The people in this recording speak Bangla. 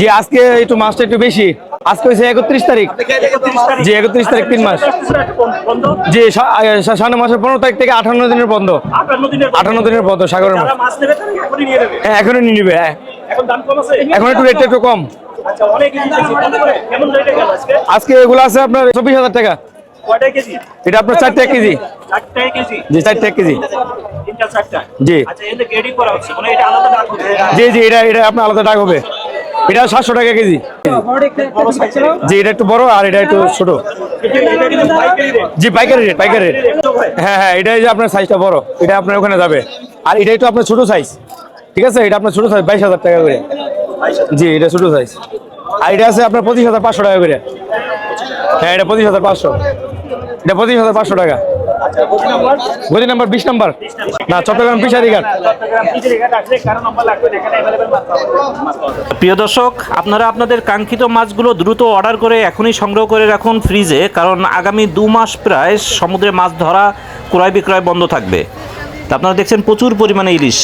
জি আজকে একটু মাছটা একটু বেশি। আজকে হয়েছে 31 তারিখ। জি 31 তারিখ 3 মাস। জি সামনে মাসের 15 তারিখ থেকে 58 দিনের বন্ধ। 58 দিনের বন্ধ সাগরের মাছ। হ্যাঁ এখনই নিয়ে নিবে। হ্যাঁ এখন একটু রেটটা একটু কম। আজকে এগুলো আছে আপনার 24,000 টাকা। এটা আপনার 4 টাকা কেজি। জি 4 টাকা কেজি। জি জি জি এটা আপনার আলাদা টাকা হবে। এটা 700 টাকা কেজি। জি এটা একটু বড় আর এটা একটু ছোট। জি পাইকারি রেট পাইকারি রেট। হ্যাঁ হ্যাঁ এটা যে আপনার সাইজটা বড়, এটা আপনার ওখানে যাবে। আর এটা একটু আপনার ছোট সাইজ, ঠিক আছে? এটা আপনার ছোট সাইজ 22,000 টাকা করে। জি এটা ছোট সাইজ। আর এটা আছে আপনার 25,500 টাকা করে। হ্যাঁ এটা 25,500। এটা 25,500 টাকা। গদি নাম্বার 20 নাম্বার না, চট্টগ্রাম ফিশারি ঘাট। প্রিয় দর্শক, আপনারা আপনাদের কাঙ্ক্ষিত মাছগুলো দ্রুত অর্ডার করে এখনই সংগ্রহ করে রাখুন ফ্রিজে, কারণ আগামী 2 মাস প্রায় সমুদ্রে মাছ ধরা ক্রয় বিক্রয় বন্ধ থাকবে। তা আপনারা দেখছেন প্রচুর পরিমাণে ইলিশ।